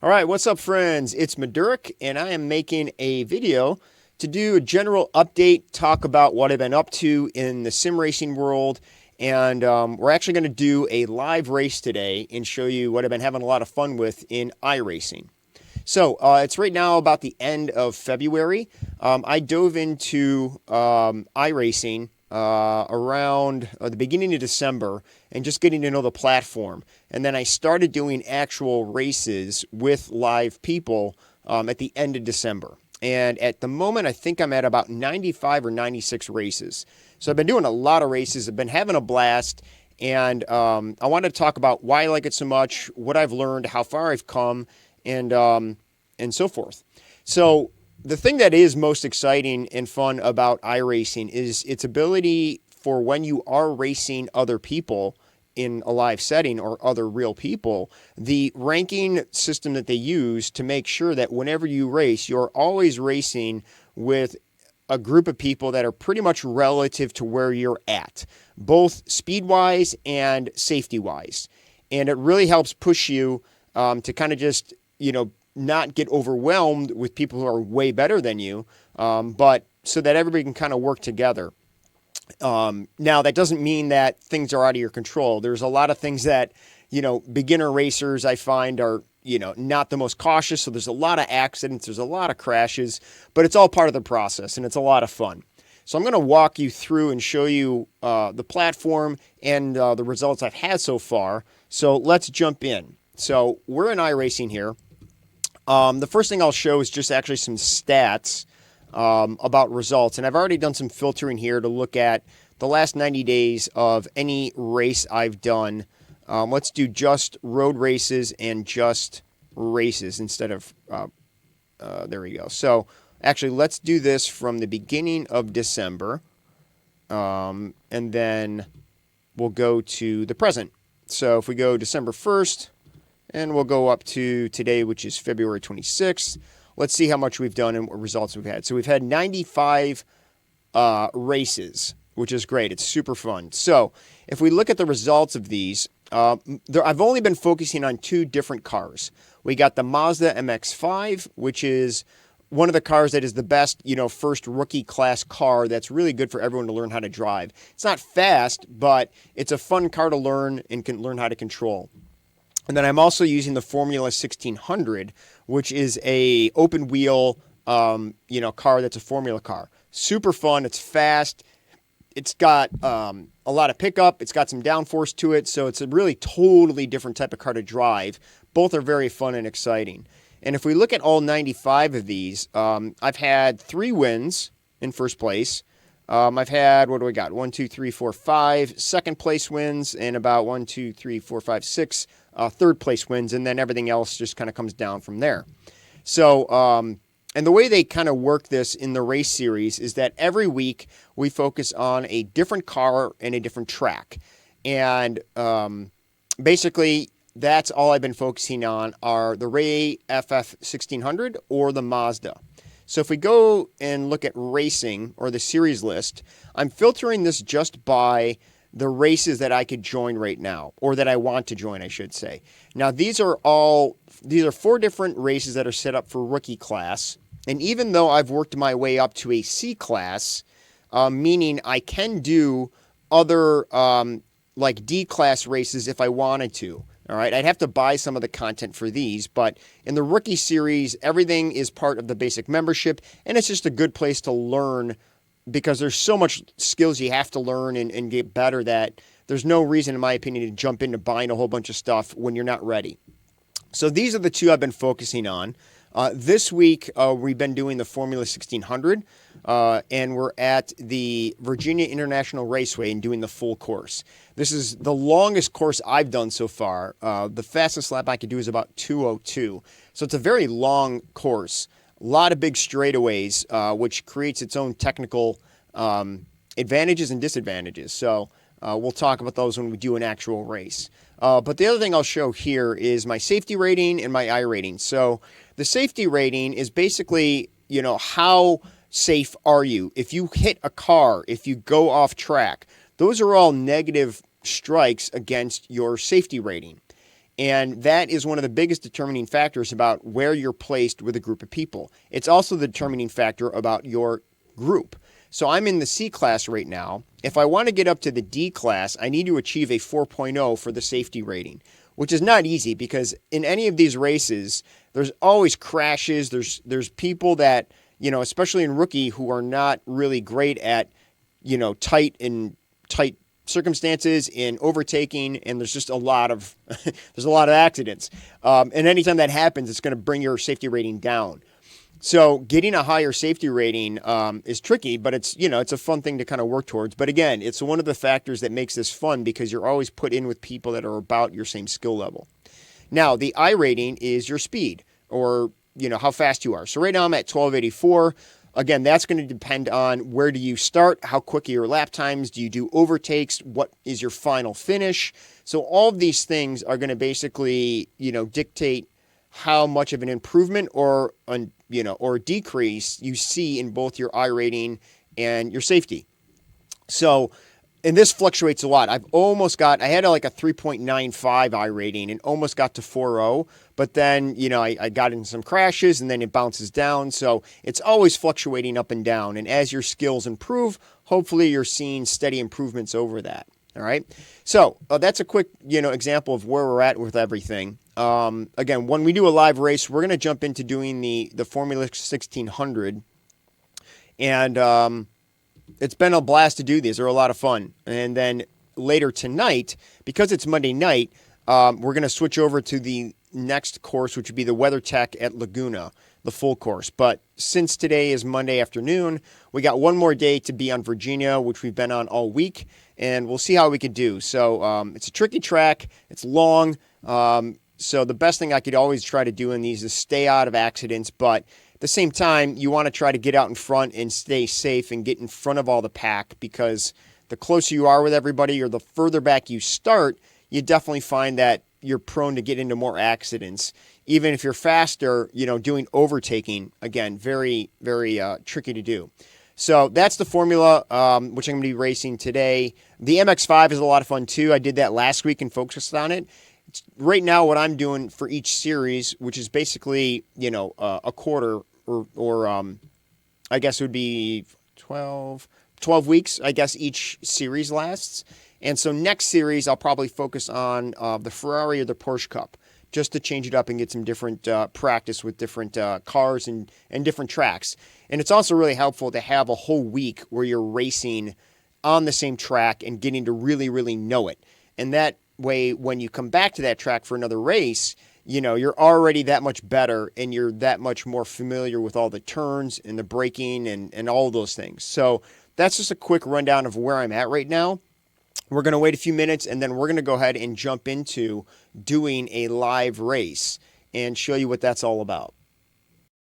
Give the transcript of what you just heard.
All right, what's up, friends? It's Maduric, and I am making a video to do a general update, talk about what I've been up to in the sim racing world, and we're actually going to do a live race today and show you what I've been having a lot of fun with in iRacing. So it's right now about the end of February. I dove into iRacing around the beginning of December and just getting to know the platform. And then I started doing actual races with live people at the end of December. And at the moment, I think I'm at about 95 or 96 races. So I've been doing a lot of races. I've been having a blast. And I wanted to talk about why I like it so much, what I've learned, how far I've come, and so forth. So the thing that is most exciting and fun about iRacing is its ability for when you are racing other people in a live setting or other real people, the ranking system that they use to make sure that whenever you race, you're always racing with a group of people that are pretty much relative to where you're at, both speed-wise and safety-wise. And it really helps push you to kind of just, not get overwhelmed with people who are way better than you, but so that everybody can kind of work together. Now, that doesn't mean that things are out of your control. There's a lot of things that, beginner racers I find are, not the most cautious. So there's a lot of accidents, there's a lot of crashes, but it's all part of the process and it's a lot of fun. So I'm going to walk you through and show you the platform and the results I've had so far. So let's jump in. So we're in iRacing here. The first thing I'll show is just actually some stats about results. And I've already done some filtering here to look at the last 90 days of any race I've done. Let's do just road races and just races instead of, there we go. So actually, let's do this from the beginning of December. And then we'll go to the present. So if we go December 1st, and we'll go up to today, which is February 26th. Let's see how much we've done and what results we've had. So we've had 95 races, which is great. It's super fun. So if we look at the results of these, I've only been focusing on two different cars. We got the Mazda MX-5, which is one of the cars that is the best, first rookie class car that's really good for everyone to learn how to drive. It's not fast, but it's a fun car to learn and can learn how to control. And then I'm also using the Formula 1600, which is a open wheel, car that's a Formula car. Super fun. It's fast. It's got a lot of pickup. It's got some downforce to it. So it's a really totally different type of car to drive. Both are very fun and exciting. And if we look at all 95 of these, I've had 3 wins in first place. I've had, what do we got? 1, 2, 3, 4, 5 second place wins and about 1, 2, 3, 4, 5, 6 third place wins, and then everything else just kind of comes down from there. So, and the way they kind of work this in the race series is that every week we focus on a different car and a different track. And basically, that's all I've been focusing on are the Ray FF 1600 or the Mazda. So if we go and look at racing or the series list, I'm filtering this just by the races that I could join right now, or that I want to join, I should say. Now, these are 4 different races that are set up for rookie class. And even though I've worked my way up to a C class, meaning I can do other like D class races if I wanted to. All right, I'd have to buy some of the content for these, but in the rookie series, everything is part of the basic membership, and it's just a good place to learn because there's so much skills you have to learn and get better that there's no reason, in my opinion, to jump into buying a whole bunch of stuff when you're not ready. So these are the 2 I've been focusing on. This week, we've been doing the Formula 1600, and we're at the Virginia International Raceway and doing the full course. This is the longest course I've done so far. The fastest lap I could do is about 2:02. So it's a very long course. A lot of big straightaways, which creates its own technical advantages and disadvantages. So we'll talk about those when we do an actual race. But the other thing I'll show here is my safety rating and my I rating. So the safety rating is basically, how safe are you? If you hit a car, if you go off track, those are all negative strikes against your safety rating. And that is one of the biggest determining factors about where you're placed with a group of people. It's also the determining factor about your group. So I'm in the C class right now. If I want to get up to the D class, I need to achieve a 4.0 for the safety rating, which is not easy because in any of these races, there's always crashes. There's people that, especially in rookie, who are not really great at, tight circumstances in overtaking, and there's just a lot of there's a lot of accidents. And anytime that happens, it's going to bring your safety rating down. So getting a higher safety rating is tricky, but it's a fun thing to kind of work towards. But again, it's one of the factors that makes this fun because you're always put in with people that are about your same skill level. Now, the I rating is your speed, or how fast you are. So right now I'm at 1284. Again, that's going to depend on where do you start, how quick are your lap times, do you do overtakes, what is your final finish. So all of these things are going to basically, dictate how much of an improvement or decrease you see in both your I rating and your safety. So, and this fluctuates a lot. I had like a 3.95 I rating and almost got to 4.0, but then, I got in some crashes and then it bounces down. So it's always fluctuating up and down. And as your skills improve, hopefully you're seeing steady improvements over that. All right. So that's a quick, example of where we're at with everything. Again, when we do a live race, we're going to jump into doing the Formula 1600. And, it's been a blast to do these. They're a lot of fun. And then later tonight, because it's Monday night, we're going to switch over to the next course, which would be the WeatherTech at Laguna, the full course. But since today is Monday afternoon, we got one more day to be on Virginia, which we've been on all week, and we'll see how we could do. So it's a tricky track. It's long. So the best thing I could always try to do in these is stay out of accidents, but at the same time, you want to try to get out in front and stay safe and get in front of all the pack, because the closer you are with everybody or the further back you start, you definitely find that you're prone to get into more accidents. Even if you're faster, doing overtaking, again, very, very tricky to do. So that's the formula, which I'm going to be racing today. The MX-5 is a lot of fun too. I did that last week and focused on it. Right now, what I'm doing for each series, which is basically, a quarter or I guess it would be 12 weeks, I guess each series lasts. And so next series, I'll probably focus on the Ferrari or the Porsche Cup, just to change it up and get some different practice with different cars and different tracks. And it's also really helpful to have a whole week where you're racing on the same track and getting to really, really know it. And that way, when you come back to that track for another race, you're already that much better and you're that much more familiar with all the turns and the braking and all those things. So that's just a quick rundown of where I'm at right now. We're going to wait a few minutes and then we're going to go ahead and jump into doing a live race and show you what that's all about.